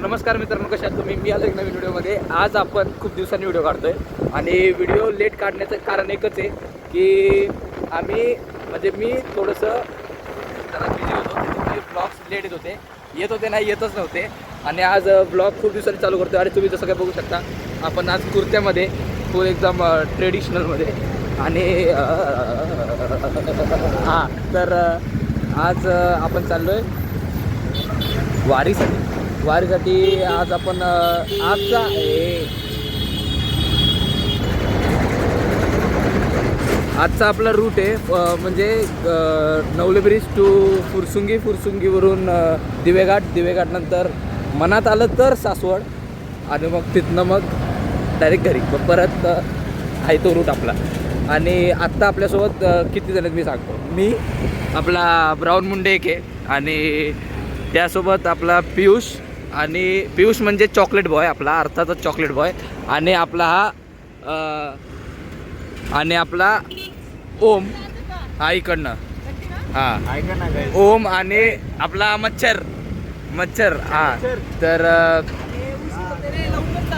नमस्कार मित्रांनो, कशा आहात तुम्ही? मी आज एक नवीन व्हिडिओमध्ये. आज आपण खूप दिवसांनी व्हिडिओ काढतोय आणि व्हिडिओ लेट काढण्याचं कारण एकच आहे की मी थोडंसं जरा बिझी होतो, त्याच्यामुळे ब्लॉग्स लेट येत होते नाही येतच नव्हते. आणि आज ब्लॉग खूप दिवसांनी चालू करतो. आणि तुम्ही जसं काय बघू शकता, आपण आज कुर्त्यामध्ये फुल एकदम ट्रेडिशनलमध्ये. आणि हां, तर आज आपण चाललो आहे वारीसाठी. आज आपण आजचा आपला रूट आहे म्हणजे नवले ब्रिज टू फुरसुंगीवरून दिवेघाट नंतर मनात आलं तर सासवड आणि मग तिथनं मग डायरेक्ट घरी. मग परत आहे तो रूट आपला. आणि आत्ता आपल्यासोबत किती जण आहेत मी सांगतो. मी, आपला ब्राऊन मुंडे एक आहे आणि त्यासोबत आपला पियुष म्हणजे चॉकलेट बॉय, आपला अर्थातच चॉकलेट बॉय. आणि आपला ओम हा इकडनं, हां ओम. आणि आपला मच्छर हां. तर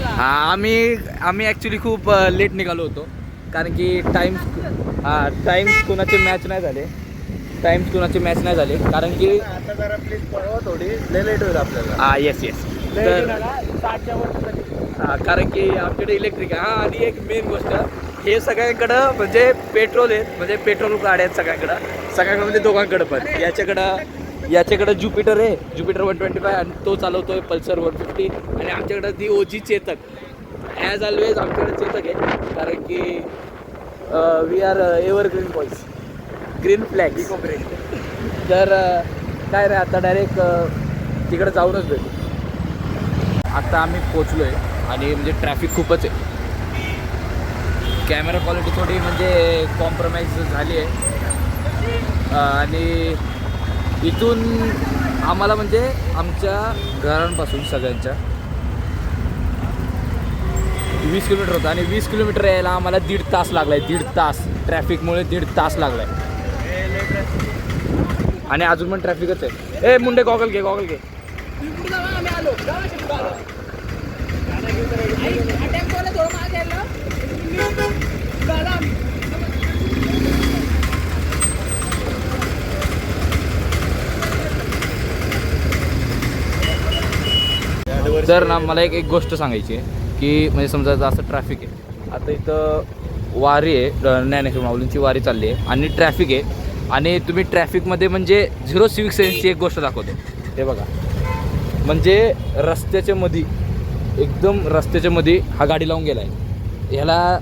हां, आम्ही ॲक्च्युली खूप लेट निघालो होतो कारण की टाईम्स कुणाचे मॅच नाही झाले कारण की आता जरा प्लीज पळवा, थोडी लेट होईल आपल्याला. येस. तर कारण की आमच्याकडे इलेक्ट्रिक आहे. आणि एक मेन गोष्ट, हे सगळ्यांकडं म्हणजे पेट्रोल आहेत, म्हणजे पेट्रोल गाड्या आहेत सगळ्यांकडं म्हणजे दोघांकडं पण. याच्याकडं ज्युपिटर आहे, ज्युपिटर 125, आणि तो चालवतोय पल्सर 150. आणि आमच्याकडं ती ओजी चेतक. ॲज ऑलवेज आमच्याकडे चेतक आहे कारण की we are evergreen boys, green flag eco break. तर काय नाही, आता डायरेक्ट तिकडं जाऊनच भेटू. आता आम्ही पोचलो आहे आणि म्हणजे ट्रॅफिक खूपच आहे. कॅमेरा क्वालिटी थोडी म्हणजे कॉम्प्रोमाइज झाली आहे. आणि इथून आम्हाला म्हणजे आमच्या घरांपासून सगळ्यांच्या 20 किलोमीटर होतं. आणि 20 किलोमीटर यायला आम्हाला 1.5 तास लागला आहे. 1.5 तास ट्रॅफिकमुळे 1.5 तास लागला आहे. आणि अजून पण ट्रॅफिकच आहे. मुंडे गॉगल घे. तर ना, मला एक गोष्ट सांगायची आहे की म्हणजे समजा असं ट्रॅफिक आहे. आता इथं वारी आहे, ज्ञानेश्वर माऊलींची वारी चालली आहे आणि ट्रॅफिक आहे. आणि तुम्ही ट्रॅफिकमध्ये म्हणजे 0 सिव्हिक सेन्सची एक गोष्ट दाखवतो. हे बघा, म्हणजे रस्त्याच्या मध्ये हा गाडी लावून गेला आहे. ह्याला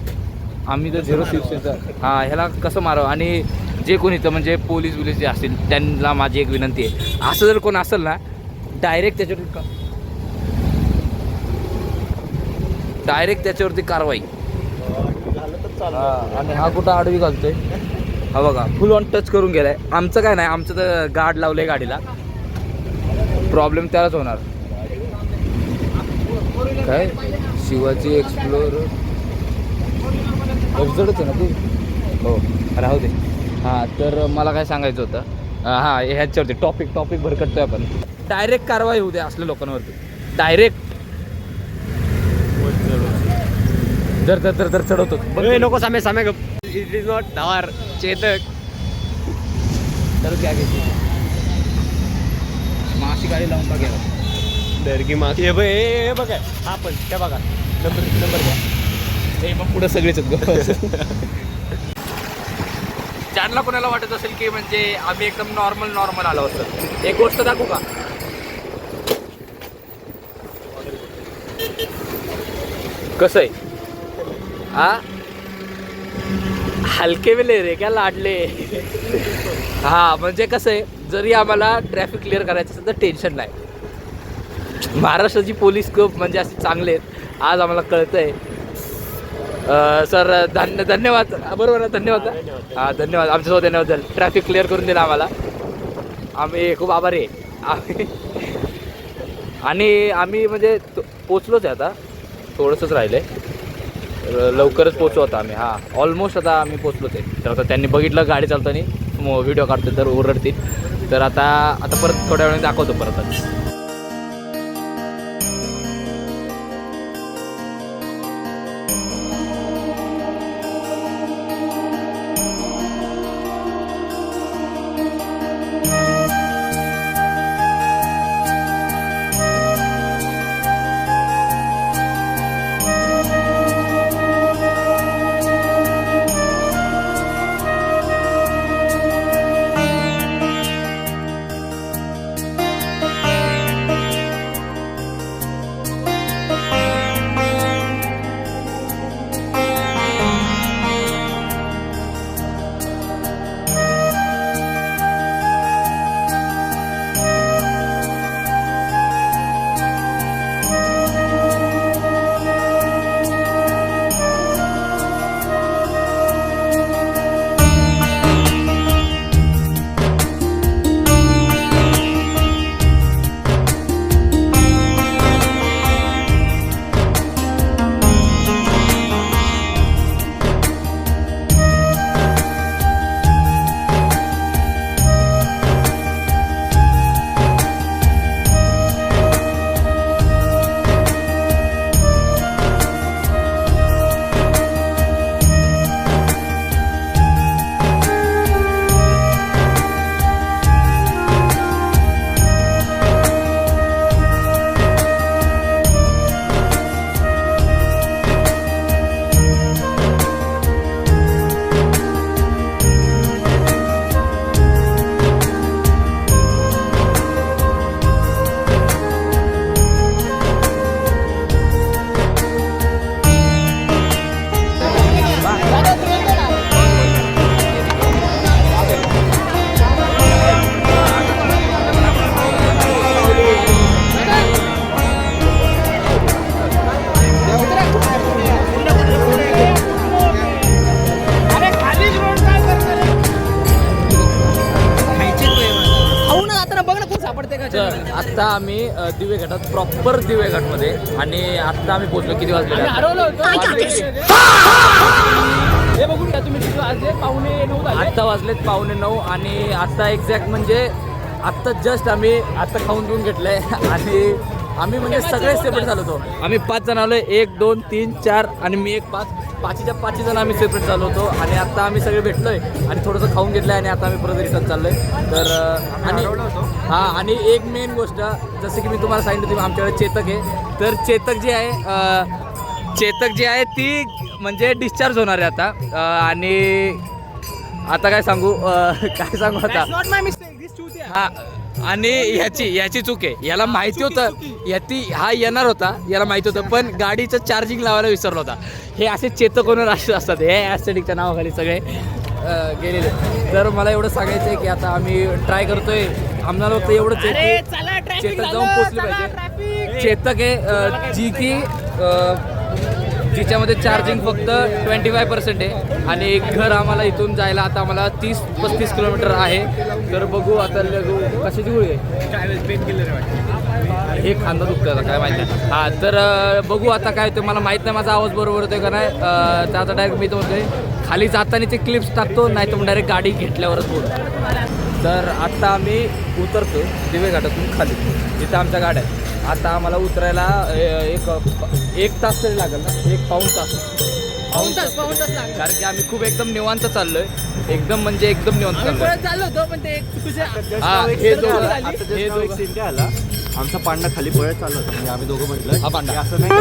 आम्ही तर 0 सिव्हिक सेन्स ह्याला कसं मारावं. आणि जे कोणी इथं म्हणजे पोलीस जे असतील त्यांना माझी एक विनंती आहे, असं जर कोण असेल ना, डायरेक्ट त्याच्यावरती कारवाई. आणि हा कुठं आडवी घालतोय, हा बघा, फुल ऑन टच करून गेलाय. आमचं काय नाही, आमचं तर गार्ड लावलंय गाडीला. प्रॉब्लेम त्यालाच होणार. काय शिवाजी एक्सप्लोरर अवजडच आहे ना तू. हो, राहू दे. हां, तर मला काय सांगायचं होतं, हां ह्याच्यावरती टॉपिक भरकटतोय आपण. डायरेक्ट कारवाई होऊ दे असल्या लोकांवरती. डायरेक्ट जर चढवतो नको सामे इट इज नॉट धार चेतक. तर क्या घ्यायची माशी गाडी लावून बघायला दर्गी माग हे बघा, हा पण त्या बघा नंबर घ्या. हे मग पुढं सगळेच ज्यांना कोणाला वाटत असेल की म्हणजे आम्ही एकदम नॉर्मल आलो असतो, एक गोष्ट दाखवू का? कसं आहे हलके वेले रे क्या लाडले. हां, म्हणजे कसं आहे, जरी आम्हाला ट्रॅफिक क्लिअर करायचं असेल तर टेन्शन नाही. महाराष्ट्राची पोलीस खूप म्हणजे असे चांगले आहेत, आज आम्हाला कळतं आहे. सर धन्यवाद. बरोबर ना, धन्यवाद. हां, धन्यवाद आमच्यासोबत येण्याबद्दल. ट्रॅफिक क्लिअर करून दिला आम्हाला, आम्ही खूप आभारी आहे. आणि आम्ही म्हणजे पोचलोच आहे, आता थोडंसंच राहिलं आहे, लवकरच पोचू आता आम्ही. हां, ऑलमोस्ट आता आम्ही पोचलोच आहे. तर आता त्यांनी बघितलं गाडी चालताना व्हिडिओ काढतो तर ओरडतील. तर आता परत थोड्या वेळाने दाखवतो परतच. आम्ही दिवे घाटात, प्रॉपर दिवे घाटमध्ये. आणि आत्ता आम्ही पोहोचलो. किती वाजले? आत्ता वाजलेत 8:45. आणि आत्ता एक्झॅक्ट म्हणजे आत्ता जस्ट आम्ही आत्ता खाऊन पिऊन घेतलंय. आणि आम्ही म्हणजे सगळे सेपरेट झालो होतो. आम्ही 5 जण आलो. 1 2 3 4 आणि मी एक 5 जण आम्ही सेपरेट झालो होतो. आणि आता आम्ही सगळे भेटलोय आणि थोडंसं खाऊन घेतलंय. आणि आता आम्ही परत रिटर्न चाललोय. तर आणि हां, आणि एक मेन गोष्ट जसं की मी तुम्हाला सांगितलं होती, आमच्याकडे चेतक आहे. तर चेतक जी आहे ती म्हणजे डिस्चार्ज होणार आहे आता. आणि आता काय सांगू आता. हा, आणि ह्याची चूक आहे. याला माहिती होतं हा येणार होता, याला माहिती होतं, पण गाडीचं चार्जिंग लावायला विसरला होता. हे असे चेतक होणार असे असतात, हे ॲस्थेटिकच्या नावाखाली सगळे गेलेले. तर मला एवढं सांगायचं आहे की आता आम्ही ट्राय करतोय. आम्हाला फक्त एवढंच आहे की चेतक जाऊन पोचले पाहिजे. चेतक आहे जी की जिच्यामध्ये चार्जिंग फक्त 25% आहे. आणि घर आम्हाला इथून जायला आता आम्हाला 30-35 किलोमीटर आहे. तर बघू आता. कशाची गोळी आहे? पेन किलर आहे. हे खांदा दुखतं आता, काय माहिती नाही. हां, तर बघू आता काय होतं. मला माहीत नाही माझा आवाज बरोबर होतोय का नाही. तर आता डायरेक्ट मी तर म्हणतोय खाली जाताना ते क्लिप्स टाकतो, नाही तर मग डायरेक्ट गाडी घेतल्यावरच बोलतो. तर आत्ता आम्ही उतरतो दिवे घाटातून खाली, जिथं आमच्या गाड्या आहे. आता आम्हाला उतरायला एक तास तरी लागेल ना, 1-पाऊण तास कारण की आम्ही खूप एकदम निवांत चाललोय. एकदम म्हणजे एकदम निवांत चाललो होतो. पण ते हे आला आमचा पांडा खाली पळत चालला होता. म्हणजे आम्ही दोघं म्हटलं हा पांडा असं नाही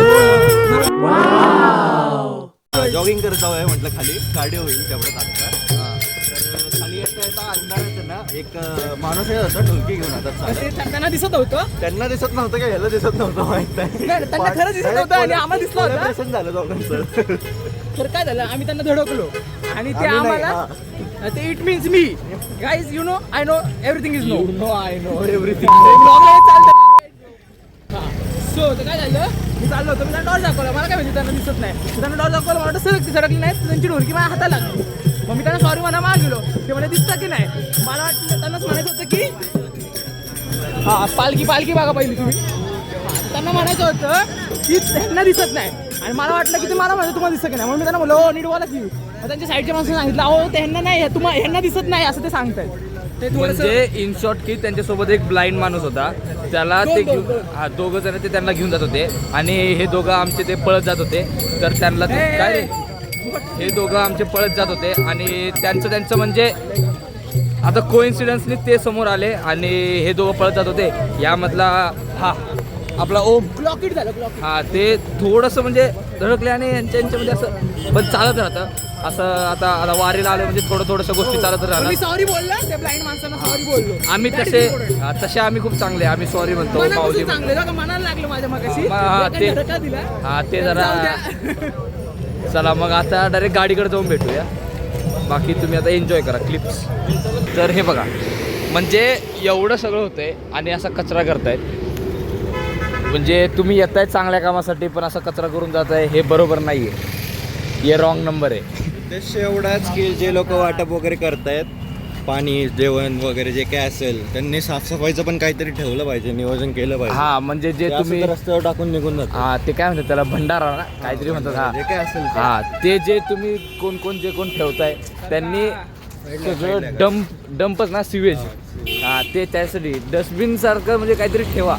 जॉगिंग करत जाऊया म्हटलं, खाली कार्डिओ होईल तेवढं आता. तर खाली येता अंधारात ना एक माणूस येत होता ढोलकी घेऊन. आता त्यांना दिसत होतं, त्यांना दिसत नव्हतं का ह्याला दिसत नव्हतं माहित नाही. त्यांना खरं दिसत होतं आणि आम्हाला दिसलं होतं. पसंत झालं दोघांचं. तर काय झालं, आम्ही त्यांना धडकलो आणि ते आम्हाला ते इट मीन्स मी guys you know I know everything is no I know everything. So तर काय झालं, मी चाललो होतो, मी त्यांना डॉर दाखवला. मला काय माहिती त्यांना दिसत नाही. त्यांना डॉर दाखवला, मला वाटतं सरकली नाही. त्यांची ढोलकी माझ्या हाताला लागली. मग मी त्यांना सॉरी म्हणा मागितलो. ते मला दिसतं की नाही. मला वाटलं त्यांनाच म्हणायचं होतं की हां पालखी बघा पहिली तुम्ही. त्यांना म्हणायचं होतं की त्यांना दिसत नाही. आणि मला वाटलं की ते मला म्हणतो तुम्हाला दिसत की नाही. म्हणून मी त्यांना बोललो हो नीट बोला की. मग त्यांच्या साईडच्या माणसाने सांगितलं अहो त्यांना नाही, ह्यांना दिसत नाही असं ते सांगतायत. ते म्हणजे इन शॉर्ट की त्यांच्यासोबत एक ब्लाइंड माणूस होता. त्याला ते घेऊन दोघं जण ते त्यांना घेऊन जात होते. आणि हे दोघं आमचे ते पळत जात होते. तर त्यांना काय रे, हे दोघं आमचे पळत जात होते. आणि त्यांचं म्हणजे आता कोइन्सिडन्सनी ते समोर आले आणि हे दोघं पळत जात होते. यामधला हा आपला ओम ब्लॉकेट झालं. हा, ते थोडंसं म्हणजे धडकले आणि यांच्यामध्ये असं पण चालत राहतं. असं आता वारीला आलं म्हणजे थोडंसं गोष्टी चालत राहतात. मी सॉरी बोलला त्या ब्लाइंड माणसांना, सॉरी बोललो. आम्ही तसे आम्ही खूप चांगले, आम्ही सॉरी म्हणतो माऊली. चांगले मनाला लागलं माझ्या मगाशी. ते जरा चला मग आता डायरेक्ट गाडीकडे जाऊन भेटूया. बाकी तुम्ही आता एन्जॉय करा क्लिप्स. तर हे बघा, म्हणजे एवढं सगळं होतंय आणि असा कचरा करतायत. म्हणजे तुम्ही येताय चांगल्या कामासाठी पण असा कचरा करून जाताय, हे बरोबर नाही आहे. हे रॉंग नंबर आहे. उद्देश एवढाच की जे लोक वाटप वगैरे करतायत, पाणी जेवण वगैरे जे काय असेल, त्यांनी साफसफाईचं पण काहीतरी ठेवलं पाहिजे, नियोजन केलं पाहिजे. हा, म्हणजे जे तुम्ही रस्त्यावर टाकून निघून जातात. हा, ते काय म्हणतात त्याला, भंडारा ना काहीतरी म्हणतात. हा, जे काय असेल हा, ते जे तुम्ही कोण ठेवताय त्यांनी सगळं डंपच ना, सिवेज. हा, ते त्यासाठी डस्टबिन सारखं म्हणजे काहीतरी ठेवा.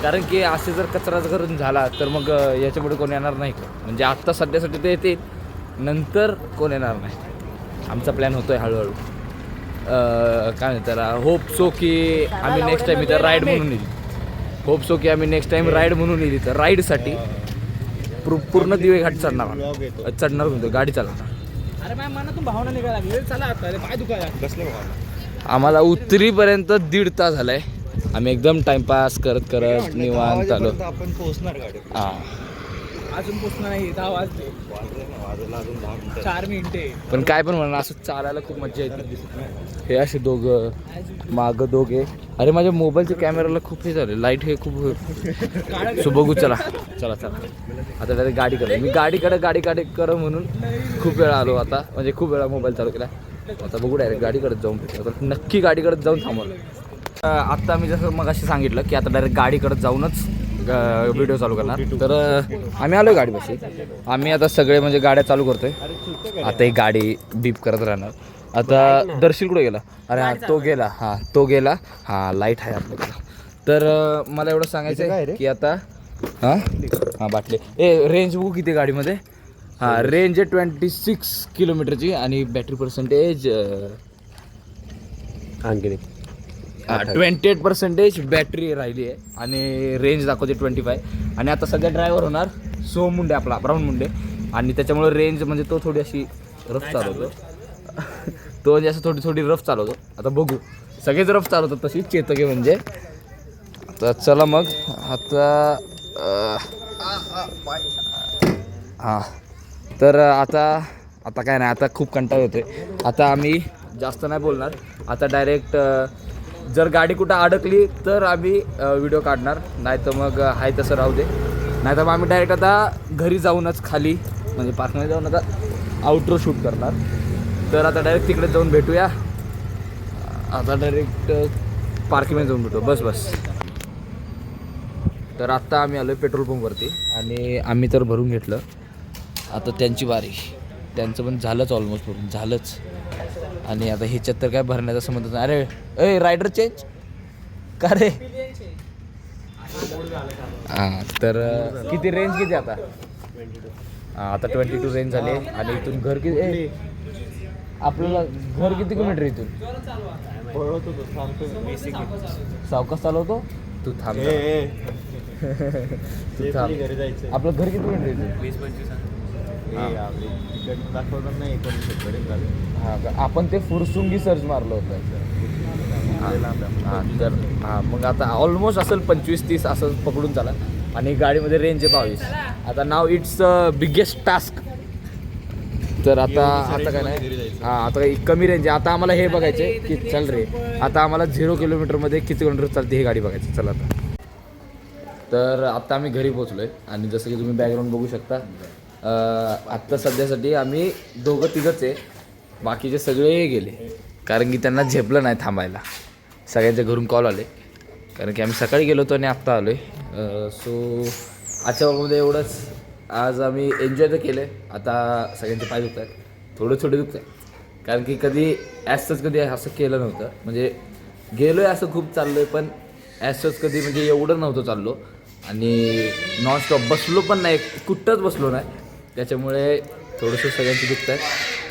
कारण की असे जर कचरा करून झाला तर मग याच्यापुढे कोण येणार नाही. म्हणजे आत्ता सध्यासाठी ते येतील, नंतर कोण येणार नाही. आमचा प्लॅन होतोय हळूहळू. काय म्हणतात त्याला, होप सो की आम्ही नेक्स्ट टाईम इथं राईड म्हणून येईल. होप सो की आम्ही नेक्स्ट टाईम राईड म्हणून येईल इथं. राईडसाठी पूर्ण दिवे घाट चढणार म्हणतो, गाडी चालवणार. अरे माझ्या मनातून भावना निघायला लागली. चला आता पाय दुखायला कसले आम्हाला उतरीपर्यंत 1.5 तास झालाय. आम्ही एकदम टाइमपास करत निवांत आलो. आपण पोहोचणार गाडी. हा, अजून पोचणार नाही. 10 वाजले. 4 मिनिटे. पण काय पण म्हणा, असं चालायला खूप मजा येते. हे असे दोघं मागं दोघे. अरे माझ्या मोबाईलच्या कॅमेराला खूप हे झालं, लाईट हे खूप. सो बघू, चला आता डायरेक्ट गाडी कर. मी गाडीकडे कर म्हणून खूप वेळा आलो आता, म्हणजे खूप वेळा मोबाईल चालू केला. आता बघू डायरेक्ट गाडीकडे जाऊन. आता नक्की गाडीकडे जाऊन थांबवलं. आत्ता मी जसं मग अशी सांगितलं की आता डायरेक्ट गाडीकडे जाऊनच व्हिडिओ चालू करणार. तर आम्ही आलो गाडीपाशी. आम्ही आता सगळे म्हणजे गाड्या चालू करतोय. आता ही गाडी बीप करत राहणार. आता दर्शील कुठे गेला? अरे हा तो गेला. हां तो गेला. हां लाईट आहे आपल्याकडे. तर मला एवढं सांगायचं आहे की आता हां बाटले रेंज बघू किती गाडीमध्ये. हां रेंज आहे 26 किलोमीटरची आणि बॅटरी पर्सेंटेज 28% बॅटरी राहिली आहे आणि रेंज दाखवते 25. आणि आता सध्या ड्रायव्हर होणार सोहम मुंडे, आपला ब्राऊन मुंडे. आणि त्याच्यामुळे रेंज म्हणजे तो थोडी अशी रफ चालवतो. तो म्हणजे असं थोडी रफ चालवतो. आता बघू सगळेच रफ चालवतात तशी चेतक म्हणजे. तर चला मग आता हां तर आता काय नाही, आता खूप कंटाळा होतोय. आता आम्ही जास्त नाही बोलणार. आता डायरेक्ट जर गाडी कुठं अडकली तर आम्ही व्हिडिओ काढणार, नाही तर मग आहे तसं राहू दे. नाही तर मग आम्ही डायरेक्ट आता घरी जाऊनच खाली म्हणजे पार्कमध्ये जाऊन आता आउटरो शूट करणार. तर आता डायरेक्ट तिकडे जाऊन भेटूया. आता डायरेक्ट पार्किंगमध्ये जाऊन भेटू. बस तर आत्ता आम्ही आलो आहे पेट्रोल पंपवरती आणि आम्ही तर भरून घेतलं. आता त्यांची बारी. त्यांचं पण झालंच ऑलमोस्ट भरून झालंच. आणि आता ह्याच्यात तर काय भरण्याचा संबंध नाही. अरे रायडर चेंज का रे? हां तर किती रेंज किती आता? आता 22 रेंज झाली. आणि इथून घर किती आपल्याला घर किती किलोमीटर इथून? सावकाश चालवतो तू. थांब तू थांब. आपलं घर किती किलोमीटर इथून? 20-25. नाही हां का आपण ते फुरसुंगी सर्च मारलं होतं. हां तर हां मग आता ऑलमोस्ट असेल 25-30 असं पकडून चाला. आणि गाडीमध्ये रेंज आहे 22. आता नाव इट्स बिगेस्ट टास्क. तर आता काय नाही. हां आता कमी रेंज आहे. आता आम्हाला हे बघायचं आहे की चल रे आता आम्हाला 0 किलोमीटरमध्ये किती किलोमीटर चालते हे गाडी बघायची. चला आता. तर आत्ता आम्ही घरी पोचलो आहे आणि जसं की तुम्ही बॅकग्राऊंड बघू शकता. आत्ता सध्यासाठी आम्ही दोघं-तिघंच आहे. बाकीचे सगळे गेले कारण की त्यांना झेपलं नाही थांबायला. सगळ्यांच्या घरून कॉल आले कारण की आम्ही सकाळी गेलो होतो आणि आत्ता आलो आहे. सो आजच्या वर्गामध्ये एवढंच. आज आम्ही एन्जॉय तर केलं आहे. आता सगळ्यांचे पाय दुखत आहेत, थोडे दुखत आहे कारण की कधी ॲसच कधी असं केलं नव्हतं. म्हणजे गेलो आहे असं खूप चाललो आहे पण ॲसच कधी म्हणजे एवढं नव्हतं चाललो. आणि नॉनस्टॉप बसलो पण नाही, कुठंच बसलो नाही. त्याच्यामुळे थोडंसं सगळ्यांची दुखत आहे.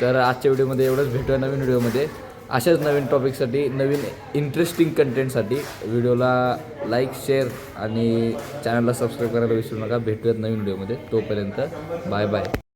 तर आजच्या व्हिडिओमध्ये एवढंच. भेटूया नवीन व्हिडिओमध्ये अशाच नवीन टॉपिकसाठी, नवीन इंटरेस्टिंग कंटेंटसाठी. व्हिडिओला लाईक, शेअर आणि चॅनलला सबस्क्राईब करायला विसरू नका. भेटूयात नवीन व्हिडिओमध्ये. तोपर्यंत बाय बाय.